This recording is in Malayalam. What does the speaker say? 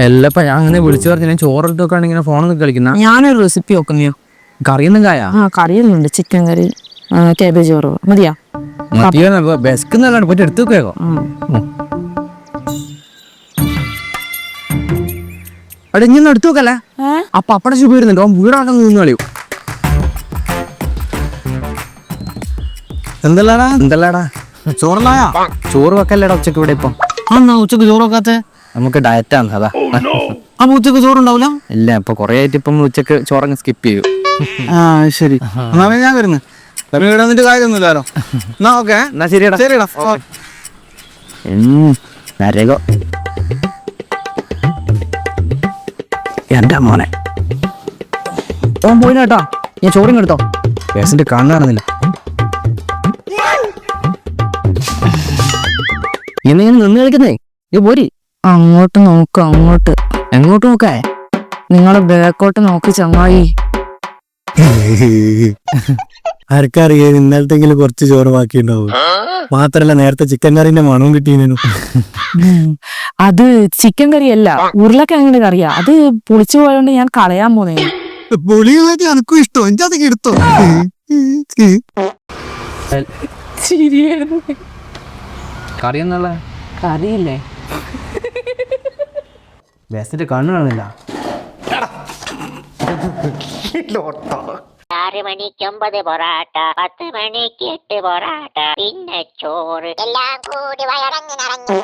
എല്ലപ്പ ഞാൻ അങ്ങനെ വിളിച്ചു പറഞ്ഞു ചോറെടുത്തൊക്കെ ആണെങ്കിൽ ഫോണൊന്നും കളിക്കുന്ന ഞാനൊരു റെസിപ്പി നോക്കുന്നയോ? കറിയൊന്നും കായാ കറിയൊന്നുണ്ട്, ചിക്കൻ കറി, കാബേജ് വറവ് മതിയാ? ബെസ്ക്കുന്നല്ലാണ്ട് പോയിട്ട് എടുത്തു വെക്കോ. അവിടെ ഇങ്ങനെ എടുത്തു വെക്കല്ലേ. അപ്പൊ അപ്പടെ ശുഭ വരുന്നുണ്ട്, അവൻ വീടാക്കാൻ നിന്ന് കളിയും. എന്തല്ലാടാ ചോറല്ലായാ? ചോറ് വെക്കല്ലേടാ ഉച്ചക്ക് ഇവിടെ ഇപ്പം. ഉച്ചക്ക് ചോറ് വെക്കാത്ത? നമുക്ക് ഡയറ്റാണ് അതാ. അപ്പൊ ഉച്ചക്ക് ചോറുണ്ടാവൂല? ഇല്ല, ഇപ്പൊ കൊറേ ആയിട്ട് ഇപ്പം ഉച്ചക്ക് ചോറങ്ങ് സ്കിപ്പ് ചെയ്യും. ശരി, എന്നാ ഞാൻ വരുന്നു. ഇവിടെ വന്നിട്ട് കാര്യമൊന്നുമില്ലല്ലോ. എന്നാ ഓക്കെ, എന്നാ ശരിയടാ. ശരിടാ. നരകോ എന്റെ മോനെ ഓൻ പോയിട്ടോ. ഞാൻ ചോറിങ് എടുത്തോ. പേഴ്സിന്റെ കണ്ണ് കാണുന്നില്ല. ഇങ്ങനെ നിന്ന് കളിക്കുന്നേ. ഇത് പോരി. അങ്ങോട്ട് നോക്ക്, അങ്ങോട്ട്. എങ്ങോട്ട് നോക്കേ? നിങ്ങള് ബാക്കോട്ട് നോക്കി ചങ്ങായി. ആർക്കറിയാം ഇന്നലത്തെങ്കിലും കുറച്ച് ചോറ് ബാക്കിയുണ്ടാവും. മാത്രല്ല നേരത്തെ ചിക്കൻ കറിന്റെ മണവും കിട്ടിയിരുന്നു. അത് ചിക്കൻ കറിയല്ല, ഉരുളക്കിഴങ്ങിന്റെ കറിയാ. അത് പുളിച്ചു പോയോണ്ട് ഞാൻ കളയാൻ പോന്നേ. പുളിയായിട്ട് എനക്കും ഇഷ്ടം. എനിക്കതൊക്കെ എടുത്തോ. കറി എന്നുള്ള കറിയില്ലേ? പേഴ്സിന്റെ കണ്ണ് കാണുന്നില്ല. 6 മണിക്ക് 9 പൊറാട്ട, 10 മണിക്ക് 8 പൊറാട്ട, പിന്നെ ചോറ്, എല്ലാം കൂടി വയറങ്ങി നിറഞ്ഞു.